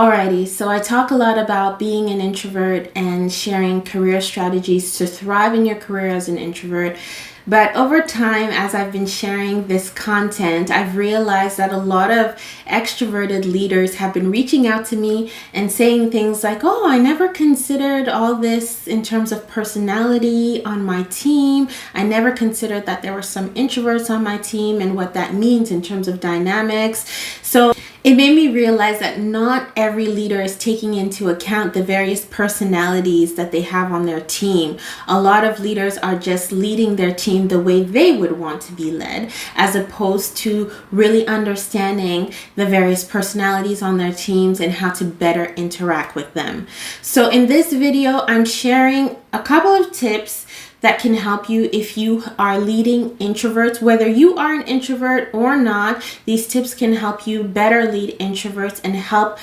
Alrighty, so I talk a lot about being an introvert and sharing career strategies to thrive in your career as an introvert. But over time, as I've been sharing this content, I've realized that a lot of extroverted leaders have been reaching out to me and saying things like, oh, I never considered all this in terms of personality on my team. I never considered that there were some introverts on my team and what that means in terms of dynamics. So it made me realize that not every leader is taking into account the various personalities that they have on their team. A lot of leaders are just leading their team the way they would want to be led, as opposed to really understanding the various personalities on their teams and how to better interact with them. So in this video, I'm sharing a couple of tips that can help you if you are leading introverts. Whether you are an introvert or not, these tips can help you better lead introverts and help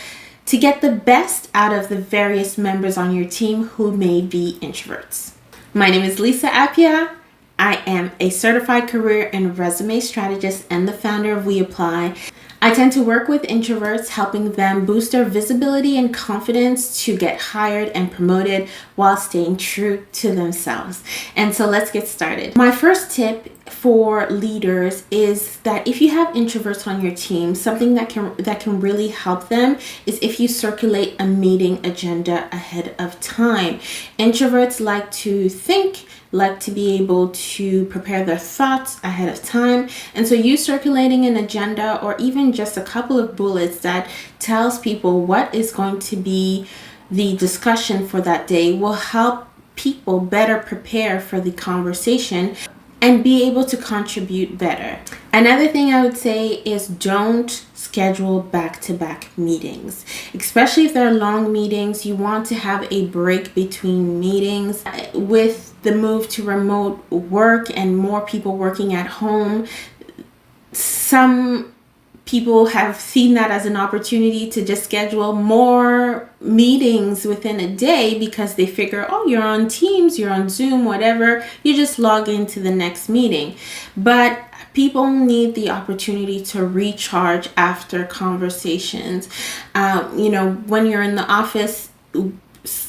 to get the best out of the various members on your team who may be introverts. My name is Lisa Appiah. I am a certified career and resume strategist and the founder of We Apply. I tend to work with introverts, helping them boost their visibility and confidence to get hired and promoted while staying true to themselves. And so let's get started. My first tip for leaders is that if you have introverts on your team, something that can really help them is if you circulate a meeting agenda ahead of time. Introverts like to think, like to be able to prepare their thoughts ahead of time. And so you circulating an agenda or even just a couple of bullets that tells people what is going to be the discussion for that day will help people better prepare for the conversation and be able to contribute better. Another thing I would say is don't schedule back-to-back meetings, especially if they're long meetings. You want to have a break between meetings. With the move to remote work and more people working at home, some people have seen that as an opportunity to just schedule more meetings within a day because they figure, oh, you're on Teams, you're on Zoom, whatever, you just log into the next meeting. But people need the opportunity to recharge after conversations. When you're in the office,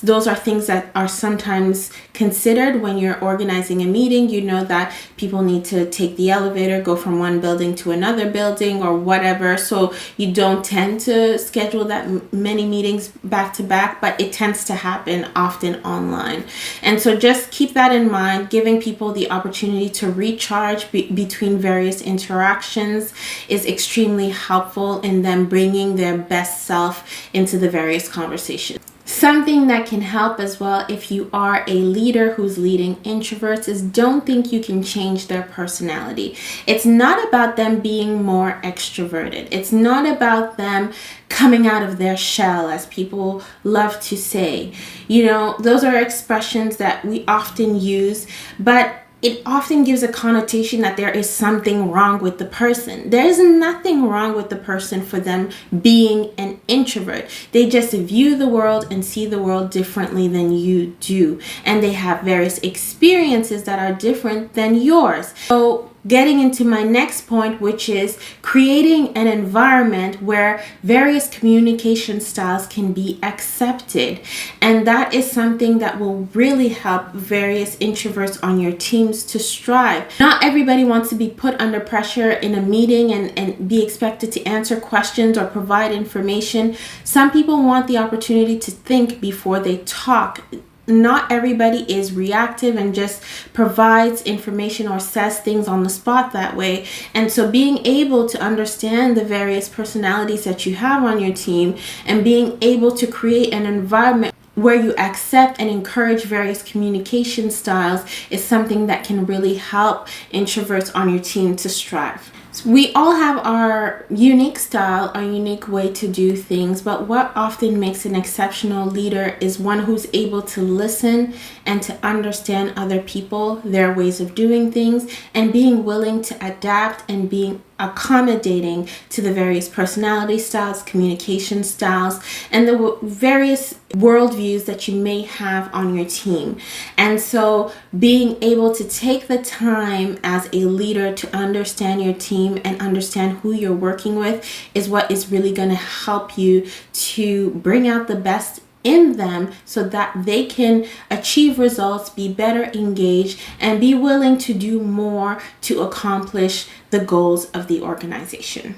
those are things that are sometimes considered when you're organizing a meeting. You know that people need to take the elevator, go from one building to another building or whatever. So you don't tend to schedule that many meetings back to back, but it tends to happen often online. And so just keep that in mind. Giving people the opportunity to recharge between various interactions is extremely helpful in them bringing their best self into the various conversations. Something that can help as well if you are a leader who's leading introverts is don't think you can change their personality. It's not about them being more extroverted. It's not about them coming out of their shell, as people love to say. Those are expressions that we often use, but it often gives a connotation that there is something wrong with the person. There is nothing wrong with the person for them being an introvert. They just view the world and see the world differently than you do. And they have various experiences that are different than yours. So getting into my next point, which is creating an environment where various communication styles can be accepted. And that is something that will really help various introverts on your teams to strive. Not everybody wants to be put under pressure in a meeting and be expected to answer questions or provide information. Some people want the opportunity to think before they talk. Not everybody is reactive and just provides information or says things on the spot that way. And so being able to understand the various personalities that you have on your team and being able to create an environment where you accept and encourage various communication styles is something that can really help introverts on your team to strive. We all have our unique style, our unique way to do things, but what often makes an exceptional leader is one who's able to listen and to understand other people, their ways of doing things, and being willing to adapt and being accommodating to the various personality styles, communication styles, and the various worldviews that you may have on your team. And so being able to take the time as a leader to understand your team and understand who you're working with is what is really going to help you to bring out the best in them so that they can achieve results, be better engaged, and be willing to do more to accomplish the goals of the organization.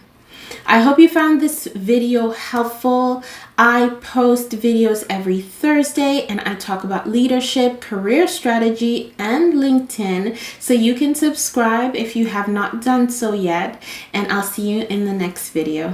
I hope you found this video helpful. I post videos every Thursday and I talk about leadership, career strategy, and LinkedIn. So you can subscribe if you have not done so yet, and I'll see you in the next video.